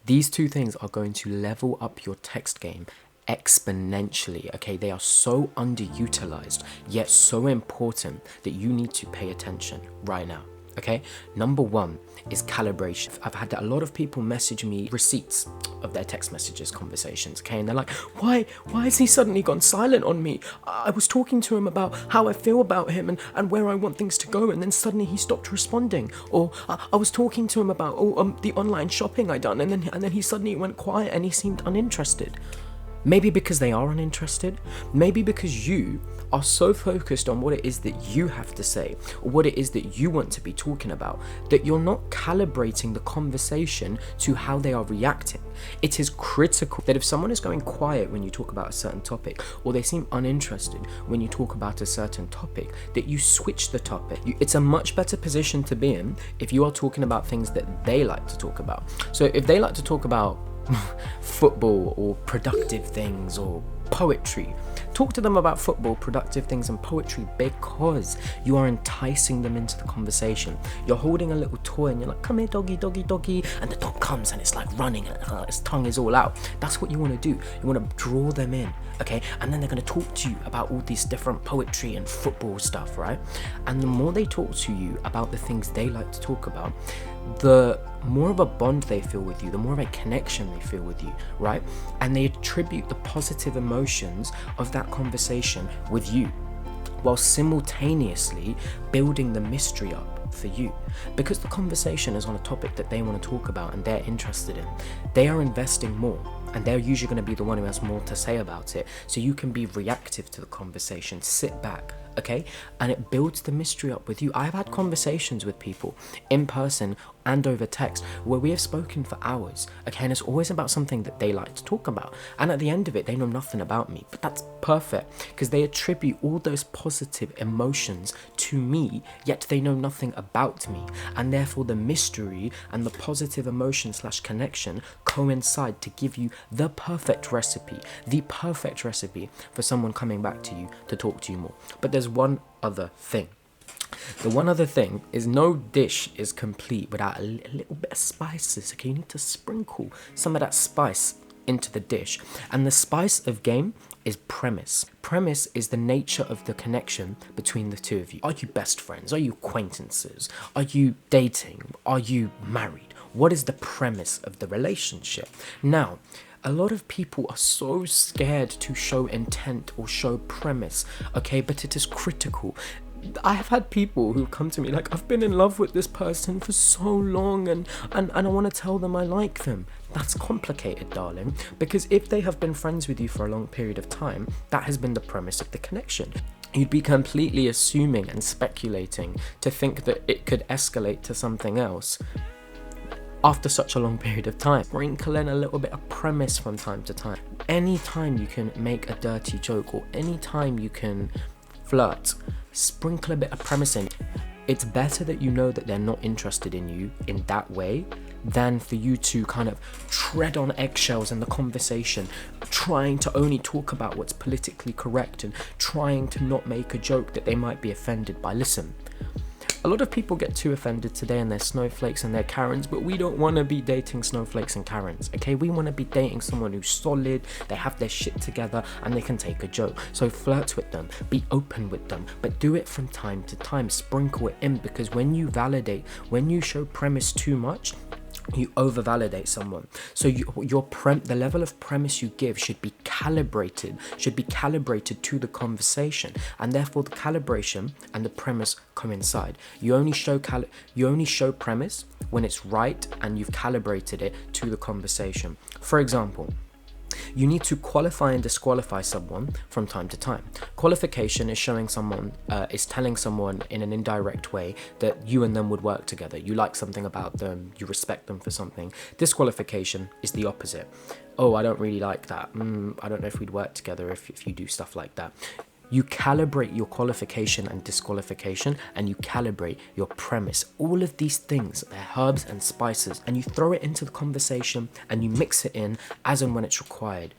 These two things are going to level up your text game exponentially. Okay, they are so underutilized yet so important that you need to pay attention right now. Okay, number one is calibration. I've had a lot of people message me receipts of their text messages conversations, okay, and they're like, why has he suddenly gone silent on me? I was talking to him about how I feel about him and where I want things to go, and then suddenly he stopped responding. Or I was talking to him about the online shopping I done, and then he suddenly went quiet and he seemed uninterested. Maybe because they are uninterested, maybe because you are so focused on what it is that you have to say, or what it is that you want to be talking about, that you're not calibrating the conversation to how they are reacting. It is critical that if someone is going quiet when you talk about a certain topic, or they seem uninterested when you talk about a certain topic, that you switch the topic. It's a much better position to be in if you are talking about things that they like to talk about. So if they like to talk about football or productive things or poetry, talk to them about football, productive things and poetry, because you are enticing them into the conversation. You're holding a little toy and you're like, come here doggy, doggy, doggy, and the dog comes and it's like running and its tongue is all out. That's what you want to do. You want to draw them in, okay? And then they're going to talk to you about all these different poetry and football stuff, right? And the more they talk to you about the things they like to talk about, the more of a bond they feel with you, the more of a connection they feel with you, right? And they attribute the positive emotions of that conversation with you, while simultaneously building the mystery up for you. Because the conversation is on a topic that they want to talk about and they're interested in, they are investing more, and they're usually going to be the one who has more to say about it. So you can be reactive to the conversation, sit back, okay? And it builds the mystery up with you. I've had conversations with people in person and over text where we have spoken for hours, okay? And it's always about something that they like to talk about. And at the end of it, they know nothing about me, but that's perfect because they attribute all those positive emotions to me, yet they know nothing about me. And therefore the mystery and the positive emotion / connection coincide to give you the perfect recipe for someone coming back to you to talk to you more. But there's one other thing. The one other thing is no dish is complete without a little bit of spices, okay? You need to sprinkle some of that spice into the dish. And the spice of game is premise. Premise is the nature of the connection between the two of you. Are you best friends? Are you acquaintances? Are you dating? Are you married? What is the premise of the relationship? Now, a lot of people are so scared to show intent or show premise, okay? But it is critical. I have had people who come to me like, I've been in love with this person for so long and I want to tell them I like them. That's complicated, darling, because if they have been friends with you for a long period of time, that has been the premise of the connection. You'd be completely assuming and speculating to think that it could escalate to something else after such a long period of time. Sprinkle in a little bit of premise from time to time. Anytime you can make a dirty joke or anytime you can flirt, sprinkle a bit of premise in. It's better that you know that they're not interested in you in that way than for you to kind of tread on eggshells in the conversation, trying to only talk about what's politically correct and trying to not make a joke that they might be offended by. Listen, a lot of people get too offended today and they're snowflakes and they're Karens, but we don't want to be dating snowflakes and Karens, okay? We want to be dating someone who's solid, they have their shit together and they can take a joke. So flirt with them, be open with them, but do it from time to time, sprinkle it in, because when you show premise too much, you over-validate someone. So the level of premise you give should be calibrated to the conversation, and therefore the calibration and the premise coincide. You only show premise when it's right and you've calibrated it to the conversation. For example, you need to qualify and disqualify someone from time to time. Qualification is telling someone in an indirect way that you and them would work together. You like something about them, you respect them for something. Disqualification is the opposite. Oh, I don't really like that. I don't know if we'd work together if you do stuff like that. You calibrate your qualification and disqualification, and you calibrate your premise. All of these things, they're herbs and spices, and you throw it into the conversation and you mix it in as and when it's required.